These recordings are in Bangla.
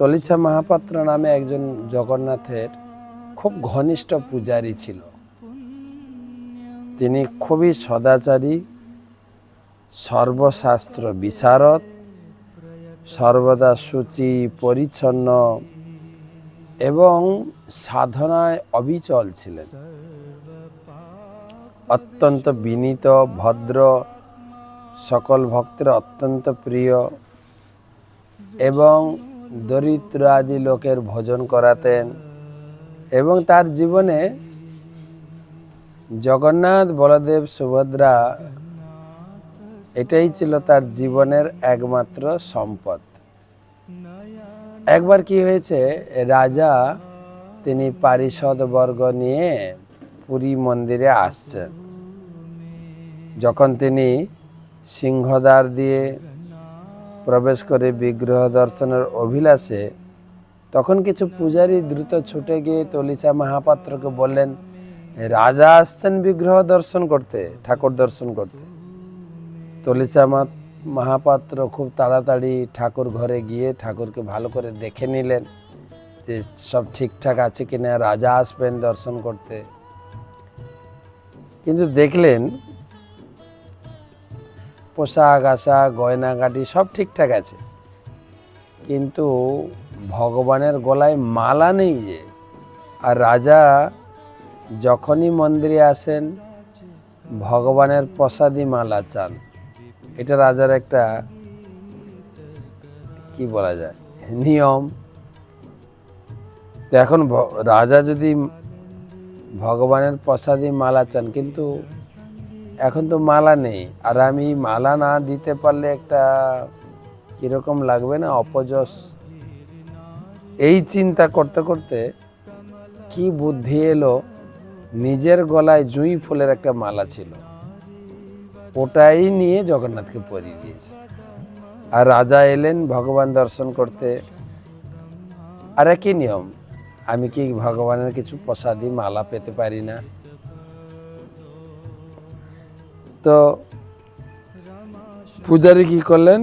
তলিছা মহাপাত্র নামে একজন জগন্নাথের খুব ঘনিষ্ঠ পূজারী ছিল। তিনি খুবই সদাচারী, সর্বশাস্ত্র বিশারদ, সর্বদা শুচি পরিচ্ছন্ন এবং সাধনায় অবিচল ছিলেন। অত্যন্ত বিনীত, ভদ্র, সকল ভক্তের অত্যন্ত প্রিয় এবং দরিদ্র আদি লোকের ভোজন করাতেন। এবং তার জীবনে জগন্নাথ, বলদেব, সুভদ্রা এটাই ছিল তার জীবনের একমাত্র সম্পদ। একবার কি হয়েছে, রাজা তিনি পারিষদ বর্গ নিয়ে পুরী মন্দিরে আসছেন। যখন তিনি সিংহদ্বার দিয়ে প্রবেশ করে বিগ্রহ দর্শনের অভিলাষে, তখন কিছু পূজারী দ্রুত ছুটে গিয়ে তলিছা মহাপাত্রকে বললেন, রাজা আসছেন বিগ্রহ দর্শন করতে, ঠাকুর দর্শন করতে। তলিছা মহাপাত্র খুব তাড়াতাড়ি ঠাকুর ঘরে গিয়ে ঠাকুরকে ভালো করে দেখে নিলেন যে সব ঠিকঠাক আছে কিনা, রাজা আসবেন দর্শন করতে। কিন্তু দেখলেন পোশাক আশাক গয়নাগাটি সব ঠিকঠাক আছে, কিন্তু ভগবানের গলায় মালা নেই যে। আর রাজা যখনই মন্দিরে আসেন ভগবানের প্রসাদী মালা চান। এটা রাজার একটা কি বলা যায় নিয়ম। তো এখন রাজা যদি ভগবানের প্রসাদী মালা চান, কিন্তু এখন তো মালা নেই, আর আমি মালা না দিতে পারলে একটা কিরকম লাগবে না, অপযশ। এই চিন্তা করতে করতে কি বুদ্ধি এলো, নিজের গলায় জুঁই ফুলের একটা মালা ছিল, ওটাই নিয়ে জগন্নাথকে পরিয়ে দিয়েছে। আর রাজা এলেন ভগবান দর্শন করতে। আর একই নিয়ম, আমি কি ভগবানের কিছু প্রসাদী মালা পেতে পারি না? তো পূজারী কি করলেন,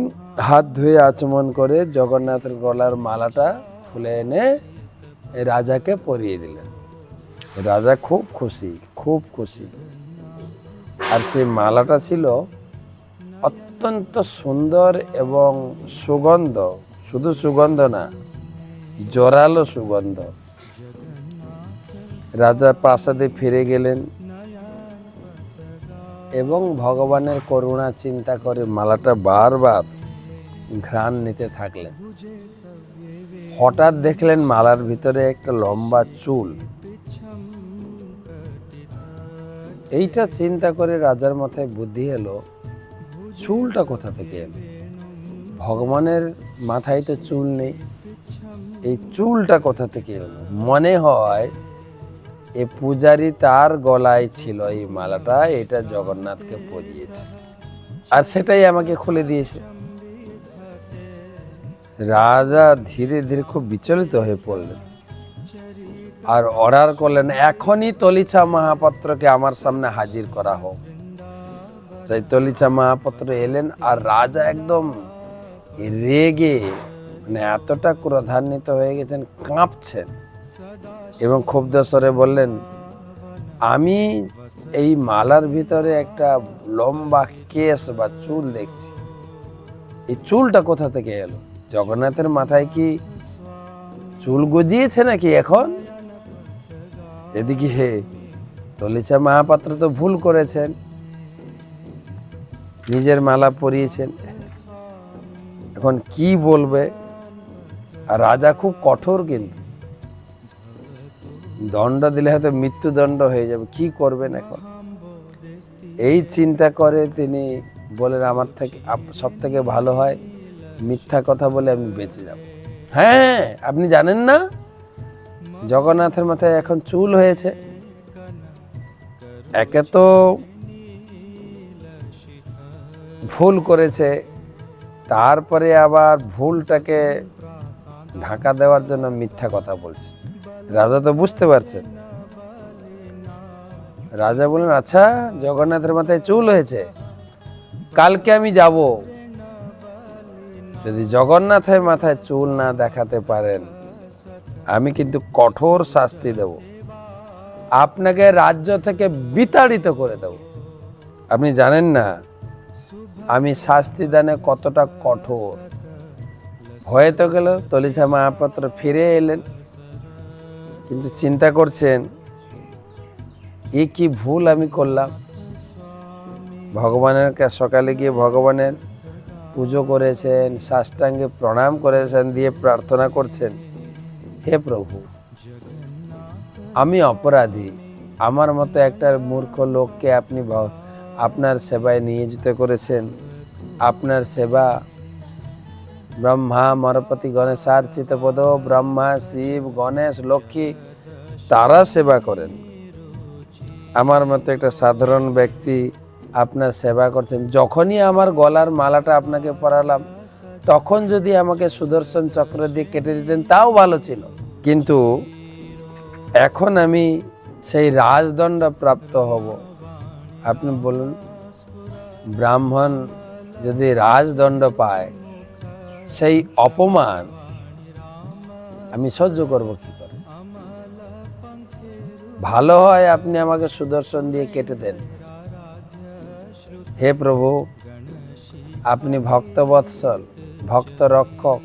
হাত ধুয়ে আচমন করে জগন্নাথের গলার মালাটা খুলে এনে রাজাকে পরিয়ে দিলেন। রাজা খুব খুশি, খুব খুশি। আর সেই মালাটা ছিল অত্যন্ত সুন্দর এবং সুগন্ধ, শুধু সুগন্ধ না, জোরালো সুগন্ধ। রাজা প্রাসাদে ফিরে গেলেন এবং ভগবানের করুণা চিন্তা করে মালাটা বারবার ঘ্রাণ নিতে থাকলেন। হঠাৎ দেখলেন মালার ভিতরে একটা লম্বা চুল। এইটা চিন্তা করে রাজার মাথায় বুদ্ধি এলো, চুলটা কোথা থেকে এলো? ভগবানের মাথায় তো চুল নেই, এই চুলটা কোথা থেকে এলো? মনে হয় এ পূজারী তার গলায় ছিল এই মালাটা, এটা জগন্নাথকে পরিয়েছে আর সেটাই আমাকে খুলে দিয়েছে। রাজা ধীরে ধীরে খুব বিচলিত হয়ে পড়লেন আর অর্ডার করলেন, এখনই তলিছা মহাপাত্রকে আমার সামনে হাজির করা হোক। তাই তলিছা মহাপাত্র এলেন আর রাজা একদম রেগে, মানে এতটা ক্রোধান্বিত হয়ে গেছেন, কাঁপছেন এবং ক্ষুব্ধ স্বরে বললেন, আমি এই মালার ভিতরে একটা লম্বা কেশ বা চুল দেখছি, এই চুলটা কোথা থেকে এলো? জগন্নাথের মাথায় কি চুল গজিয়েছে নাকি এখন? এদিকে তলিছা মহাপাত্র তো ভুল করেছেন, নিজের মালা পরিয়েছেন, এখন কি বলবে? আর রাজা খুব কঠোর, কিন্তু দণ্ড দিলে হয়তো মৃত্যুদণ্ড হয়ে যাবে, কি করবেন এখন? এই চিন্তা করে তিনি বলেন, আমার থেকে সব থেকে ভালো হয় মিথ্যা কথা বলে আমি বেঁচে যাব। হ্যাঁ, আপনি জানেন না জগন্নাথের মাথায় এখন চুল হয়েছে? একে তো ভুল করেছে, তারপরে আবার ভুলটাকে ঢাকা দেওয়ার জন্য মিথ্যা কথা বলছে। রাজা তো বুঝতে পারছেন। রাজা বলেন, আচ্ছা জগন্নাথের মাথায় চুল হয়েছে, কালকে আমি যাব, যদি জগন্নাথের মাথায় চুল না দেখাতে পারেন, আমি কিন্তু কঠোর শাস্তি দেব, আপনাকে রাজ্য থেকে বিতাড়িত করে দেব। আপনি জানেন না আমি শাস্তি দানে কতটা কঠোর। হয়ে তো গেল, তলিছা মহাপাত্র ফিরে এলেন, কিন্তু চিন্তা করছেন এ কি ভুল আমি করলাম। ভগবানের সকালে গিয়ে ভগবানের পুজো করেছেন, সাষ্টাঙ্গে প্রণাম করেছেন, দিয়ে প্রার্থনা করছেন, হে প্রভু আমি অপরাধী, আমার মতো একটা মূর্খ লোককে আপনি আপনার সেবায় নিয়োজিত করেছেন। আপনার সেবা ব্রহ্মা মরপতি গণেশার চিতপদ, ব্রহ্মা শিব গণেশ লক্ষ্মী তারা সেবা করেন, আমার মতো একটা সাধারণ ব্যক্তি আপনার সেবা করছেন। যখনই আমার গলার মালাটা আপনাকে পরালাম, তখন যদি আমাকে সুদর্শন চক্র দিয়ে কেটে দিতেন তাও ভালো ছিল, কিন্তু এখন আমি সেই রাজদণ্ড প্রাপ্ত হব। আপনি বলুন, ব্রাহ্মণ যদি রাজদণ্ড পায়, সেই অপমান আমি সহ্য করব কি করে? ভালো হয় আপনি আমাকে সুদর্শন দিয়ে কেটে দেন। হে প্রভু, আপনি ভক্তবৎসল, ভক্ত রক্ষক,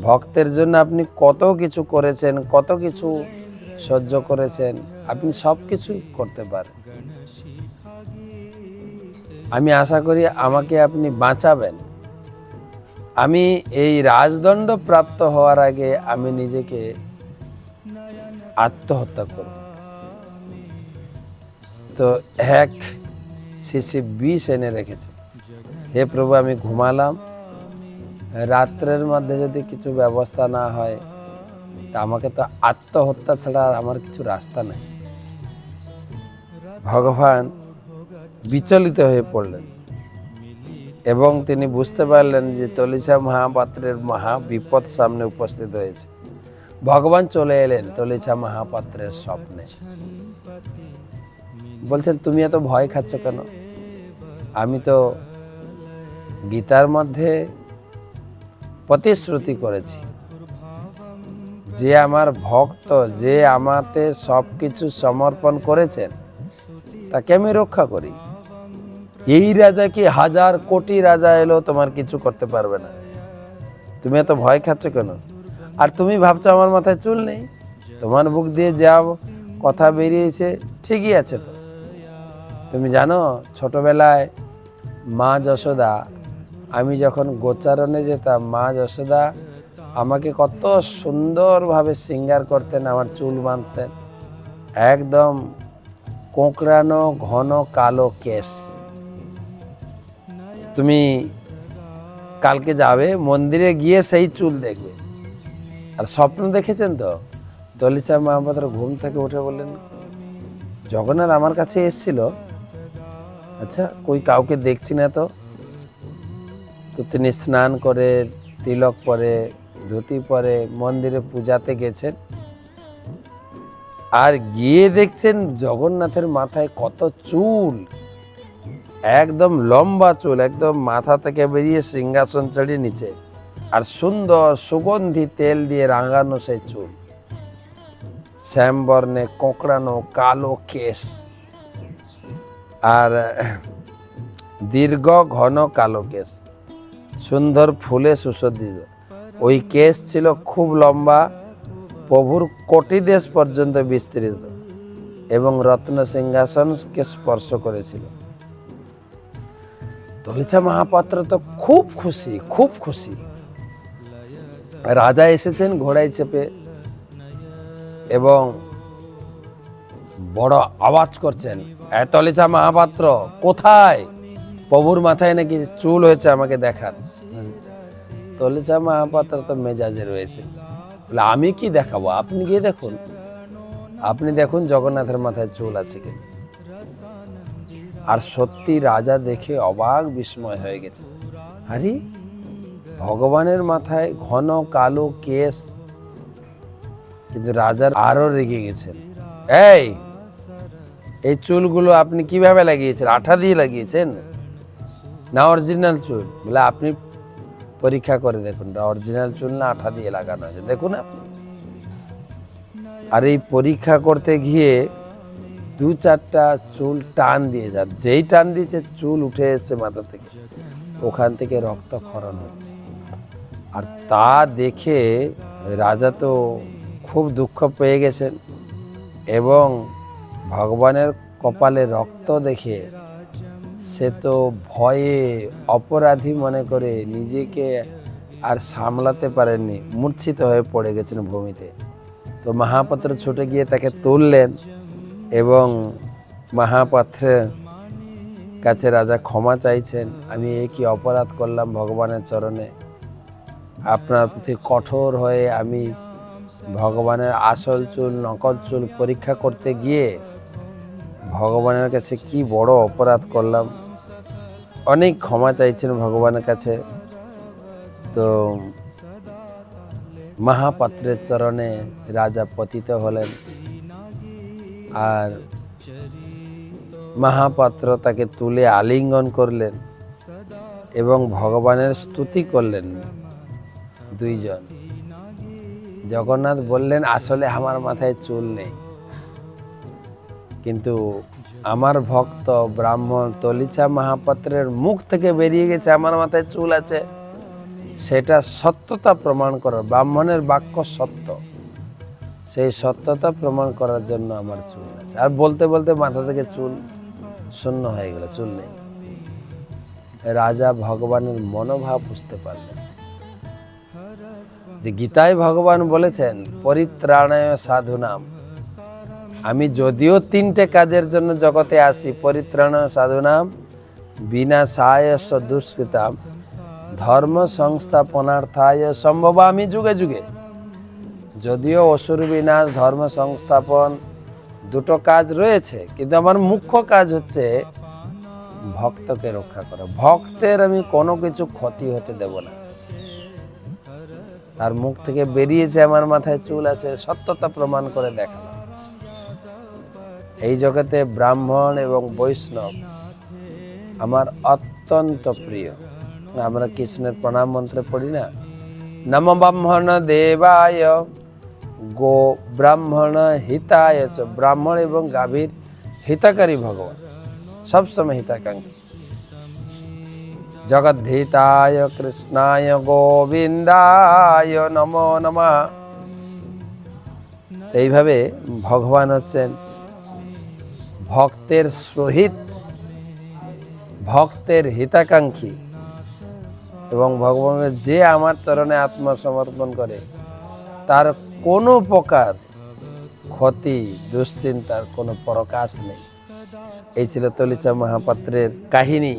ভক্তের জন্য আপনি কত কিছু করেছেন, কত কিছু সহ্য করেছেন, আপনি সব কিছু করতে পারেন। আমি আশা করি আমাকে আপনি বাঁচাবেন। আমি এই রাজদণ্ড প্রাপ্ত হওয়ার আগে আমি নিজেকে আত্মহত্যা করব। তো এক শিশি বিষ এনে রেখেছে। হে প্রভু, আমি ঘুমালাম, রাত্রের মধ্যে যদি কিছু ব্যবস্থা না হয়, তা আমাকে তো আত্মহত্যা ছাড়া আমার কিছু রাস্তা নেই। ভগবান বিচলিত হয়ে পড়লেন এবং তিনি বুঝতে পারলেন যে তলিছা মহাপাত্রের মহা বিপদ সামনে উপস্থিত হয়েছে। ভগবান চলে এলেন তলিছা মহাপাত্রের স্বপ্নে, বলছেন তুমি এত ভয় খাচ্ছ কেন? আমি তো গীতার মধ্যে প্রতিশ্রুতি করেছি, যে আমার ভক্ত, যে আমাতে সবকিছু সমর্পণ করেছেন, তাকে আমি রক্ষা করি। এই রাজা কি হাজার কোটি রাজা এলো তোমার কিছু করতে পারবে না। তুমি এত ভয় খাচ্ছ কেন? আর তুমি ভাবছো আমার মাথায় চুল নেই, তোমার মুখ দিয়ে যা কথা বেরিয়েছে ঠিকই আছে। তো তুমি জানো ছোটবেলায় মা যশোদা, আমি যখন গোচারণে যেতাম, মা যশোদা আমাকে কত সুন্দরভাবে শৃঙ্গার করতেন, আমার চুল বাঁধতেন, একদম কোঁকড়ানো ঘন কালো কেশ। তুমি কালকে যাবে মন্দিরে, গিয়ে সেই চুল দেখবে। আর স্বপ্ন দেখেছেন তো? তলিছা মহাপাত্র ঘুম থেকে উঠে বললেন, জগন্নাথ আমার কাছে এসেছিল, আচ্ছা কই কাউকে দেখছি না তো। তো তিনি স্নান করে, তিলক পরে, ধুতি পরে মন্দিরে পূজাতে গেছেন, আর গিয়ে দেখছেন জগন্নাথের মাথায় কত চুল, একদম লম্বা চুল, একদম মাথা থেকে বেরিয়ে সিংহাসন চড়িয়ে নিচে, আর সুন্দর সুগন্ধি তেল দিয়ে রাঙানো সেই চুল, শ্যামবর্ণে কোঁকড়ানো কালো কেশ, আর দীর্ঘ ঘন কালো কেশ, সুন্দর ফুলে সুসজ্জিত। ওই কেশ ছিল খুব লম্বা, প্রভুর কোটি দেশ পর্যন্ত বিস্তৃত, এবং রত্ন সিংহাসনকে স্পর্শ করেছিল। তলিছা মহাপাত্র তো খুব খুশি, খুব খুশি। রাজা এসেছেন ঘোড়ায় চেপে এবং বড় আওয়াজ করছেন, তলিছা মহাপাত্র কোথায়? প্রভুর মাথায় নাকি চুল হয়েছে, আমাকে দেখান। তলিছা মহাপাত্র তো মেজাজে রয়েছে, বলে আমি কি দেখাবো, আপনি গিয়ে দেখুন, আপনি দেখুন জগন্নাথের মাথায় চুল আছে কিনা। আর সত্যি রাজা দেখে অবাক বিস্ময় হয়ে গেছে, আরে ভগবানের মাথায় ঘন কালো কেশ। কিন্তু রাজার আরো রেগে গেছেন, এই চুলগুলো আপনি কিভাবে লাগিয়েছেন? আঠা দিয়ে লাগিয়েছেন না অরিজিনাল চুল? বলে আপনি পরীক্ষা করে দেখুন, অরিজিনাল চুল না আঠা দিয়ে লাগানো আছে, দেখুন আপনি। আর এই পরীক্ষা করতে গিয়ে 2-4টা চুল টান দিয়ে যান, যেই টান দিয়েছে চুল উঠে এসছে মাথা থেকে, ওখান থেকে রক্তক্ষরণ হচ্ছে। আর তা দেখে রাজা তো খুব দুঃখ পেয়ে গেছেন এবং ভগবানের কপালে রক্ত দেখে সে তো ভয়ে অপরাধী মনে করে নিজেকে আর সামলাতে পারেননি, মূর্ছিত হয়ে পড়ে গেছেন ভূমিতে। তো মহাপাত্র ছুটে গিয়ে তাকে তুললেন এবং মহাপাত্রের কাছে রাজা ক্ষমা চাইছেন, আমি এই কি অপরাধ করলাম ভগবানের চরণে, আপনার প্রতি কঠোর হয়ে আমি ভগবানের আসল চুল নকল চুল পরীক্ষা করতে গিয়ে ভগবানের কাছে কি বড় অপরাধ করলাম। অনেক ক্ষমা চাইছেন ভগবানের কাছে। তো মহাপাত্রের চরণে রাজা পতিত হলেন আর মহাপাত্র তাকে তুলে আলিঙ্গন করলেন এবং ভগবানের স্তুতি করলেন দুইজন। জগন্নাথ বললেন, আসলে আমার মাথায় চুল নেই, কিন্তু আমার ভক্ত ব্রাহ্মণ তলিছা মহাপাত্রের মুখ থেকে বেরিয়ে গেছে আমার মাথায় চুল আছে, সেটা সত্যতা প্রমাণ করার, ব্রাহ্মণের বাক্য সত্য, সেই সত্যতা প্রমাণ করার জন্য আমার চুল আছে। আর বলতে বলতে মাথা থেকে চুল শূন্য হয়ে গেল, চুল নেই। রাজা ভগবানের মনোভাব বুঝতে পারলেন যে গীতায় ভগবান বলেছেন পরিত্রাণায় সাধুনাম, আমি যদিও 3টে কাজের জন্য জগতে আসি, পরিত্রাণায় সাধুনাম বিনাশায় দুষ্কৃতাম ধর্ম সংস্থাপনার্থায় সম্ভবামি যুগে যুগে। যদিও অসুর বিনাশ ধর্ম সংস্থাপন দুটো কাজ রয়েছে, কিন্তু আমার মুখ্য কাজ হচ্ছে ভক্তকে রক্ষা করা। ভক্তের আমি কোনো কিছু ক্ষতি হতে দেব না। তার মুখ থেকে বেরিয়েছে আমার মাথায় চুল আছে, সত্যতা প্রমাণ করে দেখালাম। এই জগতে ব্রাহ্মণ এবং বৈষ্ণব আমার অত্যন্ত প্রিয়। আমরা কৃষ্ণের প্রণাম মন্ত্রে পড়ি না, নম ব্রাহ্মণ দেবায় গো ব্রাহ্মণ হিতায় চ। ব্রাহ্মণ এবং গাভীর হিতকারী ভগবান, সবসময় হিতাকাঙ্ক্ষী। জগদ্ধিতায় কৃষ্ণায় গোবিন্দায় নমো নমঃ। এইভাবে ভগবান হচ্ছেন ভক্তের সহিত, ভক্তের হিতাকাঙ্ক্ষী এবং ভগবানের যে আমার চরণে আত্মসমর্পণ করে তার কোনো প্রকার ক্ষতি দুশ্চিন্তার কোনো প্রকাশ নেই। এই ছিল তলিছা মহাপাত্রের কাহিনী।